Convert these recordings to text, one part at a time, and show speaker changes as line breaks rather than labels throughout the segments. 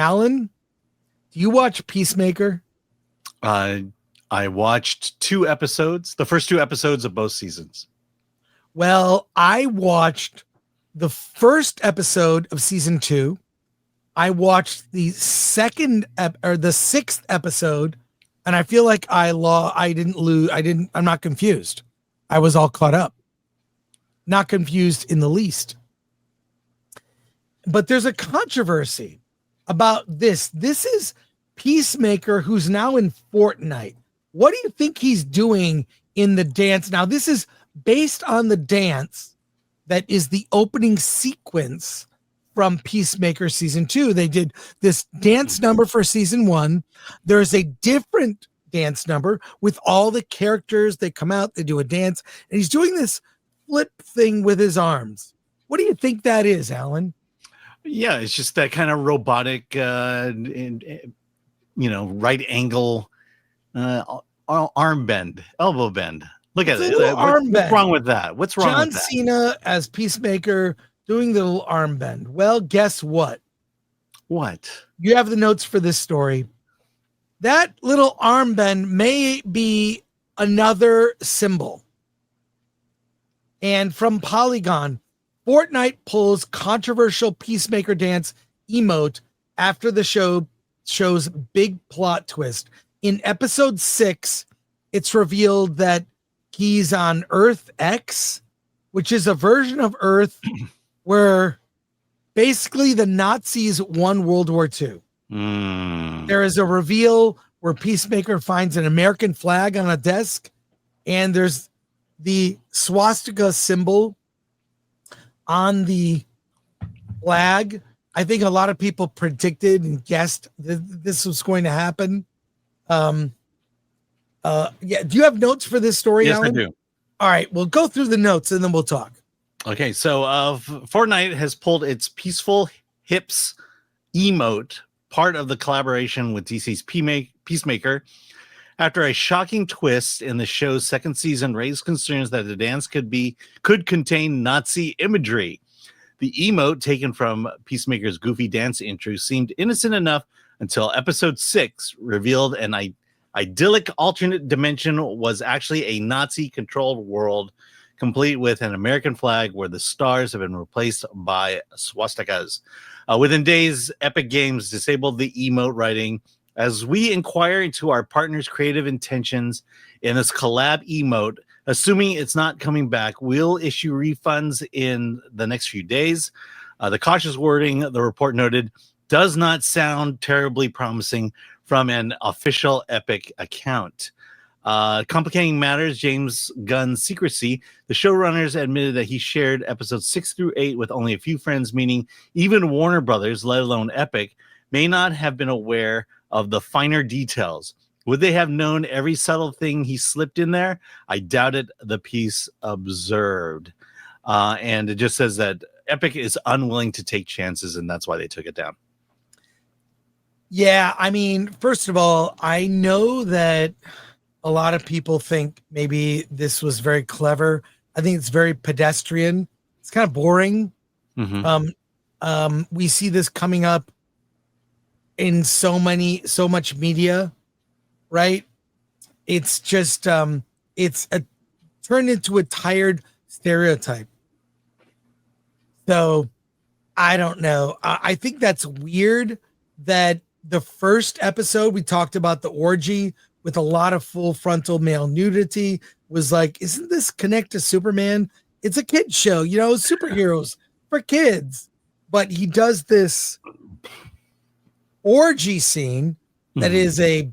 Alan, do you watch Peacemaker?
I watched 2 episodes, the first 2 episodes of both seasons.
Well, I watched the first episode of season 2. I watched the the 6th episode, and I feel like I'm not confused. I was all caught up. Not confused in the least. But there's a controversy about this. This is Peacemaker, who's now in Fortnite. What do you think he's doing in the dance? Now, this is based on the dance that is the opening sequence from Peacemaker season 2. They did this dance number for season 1. There's a different dance number with all the characters. They come out, they do a dance, and he's doing this flip thing with his arms. What do you think that is, Alan?
Yeah, it's just that kind of robotic, right angle, arm bend, elbow bend. Look at it. What's wrong with that? What's wrong with that?
John Cena as Peacemaker doing the little arm bend. Well, guess what?
What?
You have the notes for this story. That little arm bend may be another symbol. And from Polygon, Fortnite pulls controversial Peacemaker dance emote after the show's big plot twist. In episode 6, it's revealed that he's on Earth X, which is a version of Earth where basically the Nazis won World War II. There is a reveal where Peacemaker finds an American flag on a desk, and there's the swastika symbol on the flag. I think a lot of people predicted and guessed that this was going to happen. Do you have notes for this story,
Yes,
Alan?
I do.
All right, we'll go through the notes and then we'll talk.
Okay, so Fortnite has pulled its Peaceful Hips emote, part of the collaboration with DC's Peacemaker, after a shocking twist in the show's 2nd season raised concerns that the dance could contain Nazi imagery. The emote, taken from Peacemaker's goofy dance intro, seemed innocent enough until episode 6 revealed an idyllic alternate dimension was actually a Nazi-controlled world, complete with an American flag where the stars have been replaced by swastikas. Within days, Epic Games disabled the emote, writing, "As we inquire into our partner's creative intentions in this collab emote, assuming it's not coming back, we'll issue refunds in the next few days." The cautious wording, the report noted, does not sound terribly promising from an official Epic account. Complicating matters, James Gunn's secrecy, the showrunners admitted that he shared episodes 6 through 8 with only a few friends, meaning even Warner Brothers, let alone Epic, may not have been aware of the finer details. Would they have known every subtle thing he slipped in there? I doubt it, the piece observed. And it just says that Epic is unwilling to take chances, and that's why they took it down.
Yeah, I mean, first of all, I know that a lot of people think maybe this was very clever. I think it's very pedestrian. It's kind of boring. We see this coming up in so much media, right? It's just turned into a tired stereotype. So I don't know. I think that's weird that the first episode we talked about the orgy with a lot of full frontal male nudity was like, isn't this connect to Superman? It's a kid show, superheroes for kids. But he does this orgy scene that is a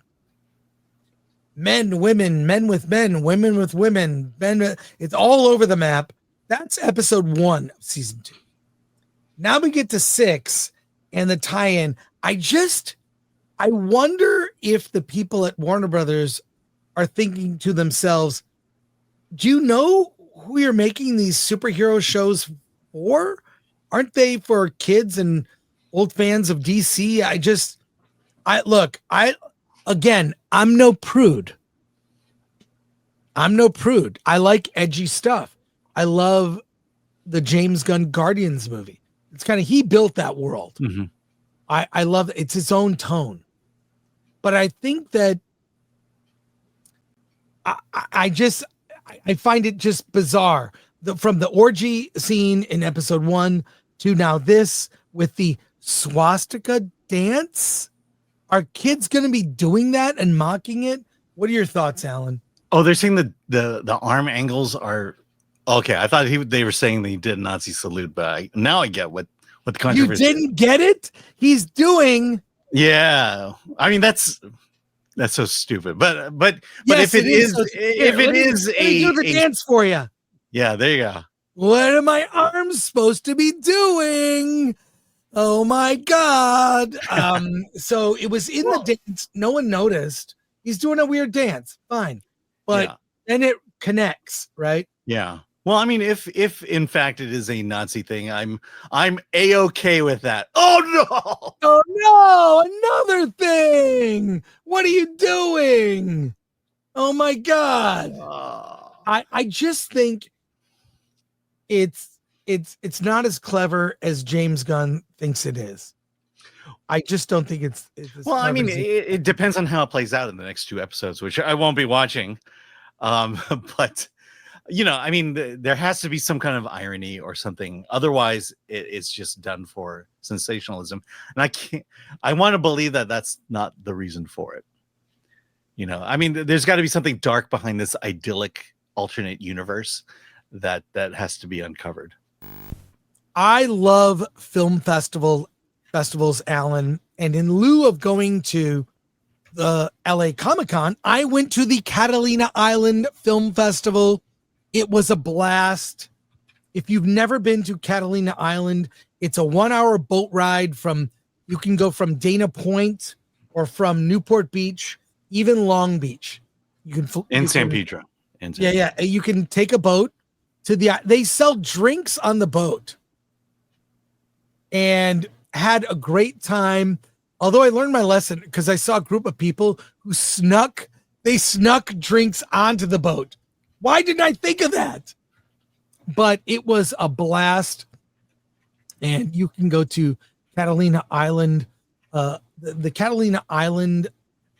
men, women, men with men, women with women, it's all over the map. That's episode 1 of season 2. Now we get to 6 and the tie-in. I wonder if the people at Warner Brothers are thinking to themselves, do you know who you're making these superhero shows for? Aren't they for kids and old fans of DC? I'm no prude. I like edgy stuff. I love the James Gunn Guardians movie. It's kind of, he built that world. I love it's its own tone. But I think that I find it just bizarre. From the orgy scene in episode 1 to now this with the swastika dance. Are kids going to be doing that and mocking it? What are your thoughts, Alan?
Oh, they're saying the arm angles are okay. I thought they were saying they did Nazi salute, but now I get what the controversy.
You didn't get it? He's doing.
Yeah, I mean that's so stupid. But
Yes,
if it is
so
if it is
let me do the dance for you.
Yeah, there you go.
What are my arms supposed to be doing? Oh my God. So it was in the dance. No one noticed. He's doing a weird dance. Fine. But then it connects, right?
Yeah. Well, I mean, if in fact it is a Nazi thing, I'm A-okay with that. Oh no!
Oh no, another thing. What are you doing? Oh my God. I just think it's not as clever as James Gunn thinks it is. I just don't think it's
well, I mean, it depends on how it plays out in the next 2 episodes, which I won't be watching. But you know, I mean, there has to be some kind of irony or something. Otherwise, it's just done for sensationalism. And I want to believe that that's not the reason for it. You know, I mean, there's got to be something dark behind this idyllic alternate universe that has to be uncovered.
I love film festivals, Alan, and in lieu of going to the LA Comic-Con, I went to the Catalina Island Film Festival. It was a blast. If you've never been to Catalina Island, it's a 1-hour boat ride you can go from Dana Point or from Newport Beach, even Long Beach. You can
San Pedro.
Yeah. You can take a boat to they sell drinks on the boat, and had a great time. Although I learned my lesson because I saw a group of people who snuck drinks onto the boat. Why didn't I think of that? But it was a blast. And you can go to Catalina Island, the Catalina Island.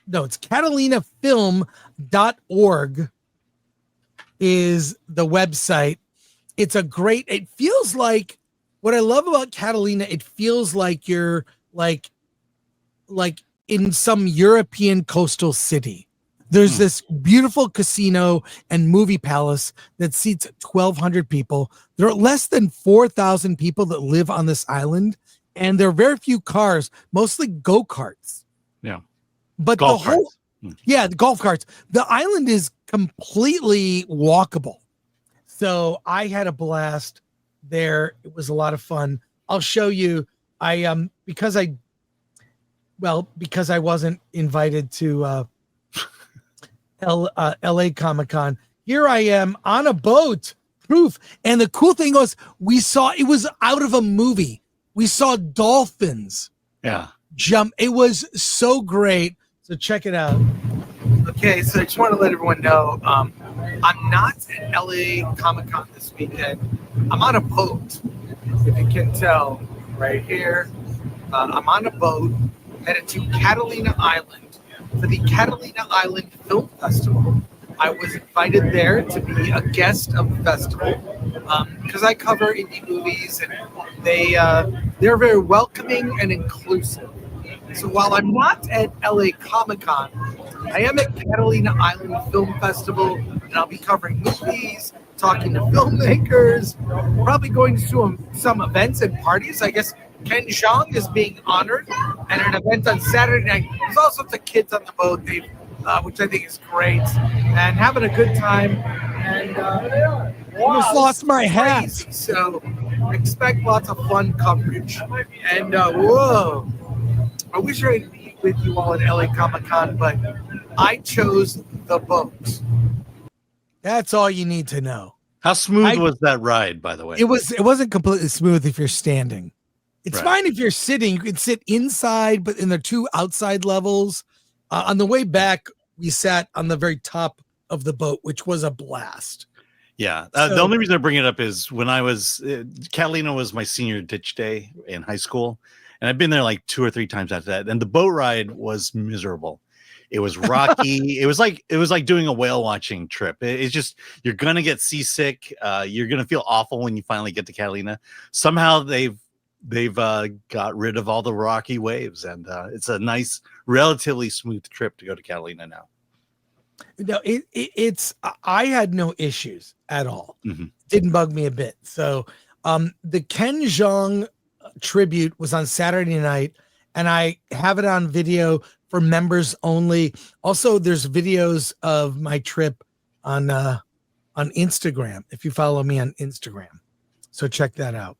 No, it's catalinafilm.org is the website. It feels like, what I love about Catalina, it feels like you're like in some European coastal city. There's this beautiful casino and movie palace that seats 1,200 people. There are less than 4,000 people that live on this island, and there are very few cars, mostly go-karts.
Yeah.
But
golf carts.
The golf carts. The island is completely walkable. So I had a blast there. It was a lot of fun. I'll show you. Because I wasn't invited to LA Comic-Con. Here I am on a boat. Proof. And the cool thing was it was out of a movie. We saw dolphins.
Yeah.
Jump. It was so great. So check it out. Okay, so I just want to let everyone know I'm not at LA Comic-Con this weekend. I'm on a boat, if you can tell right here. I'm on a boat headed to Catalina Island for the Catalina Island Film Festival. I was invited there to be a guest of the festival because I cover indie movies, and they're very welcoming and inclusive. So while I'm not at LA Comic-Con, I am at Catalina Island Film Festival, and I'll be covering movies, talking to filmmakers, probably going to some events and parties. I guess Ken Jeong is being honored at an event on Saturday night. There's all sorts of kids on the boat, which I think is great, and having a good time. And almost lost my hat. So expect lots of fun coverage. And whoa, I wish I could be with you all at LA Comic-Con, but I chose the boat. That's all you need to know.
How smooth was that ride, by the way?
It wasn't completely smooth if you're standing. It's fine if you're sitting. You can sit inside, but in the 2 outside levels. On the way back, we sat on the very top of the boat, which was a blast.
Yeah. The only reason I bring it up is when Catalina was my senior ditch day in high school. And I've been there like 2 or 3 times after that. And the boat ride was miserable. It was rocky. it was like doing a whale watching trip. It's just, you're gonna get seasick. You're gonna feel awful when you finally get to Catalina. Somehow they've got rid of all the rocky waves, and it's a nice, relatively smooth trip to go to Catalina now.
No, it's I had no issues at all.
Mm-hmm.
Didn't bug me a bit. So the Ken Jeong tribute was on Saturday night, and I have it on video for members only. Also, there's videos of my trip on Instagram if you follow me on Instagram. So check that out.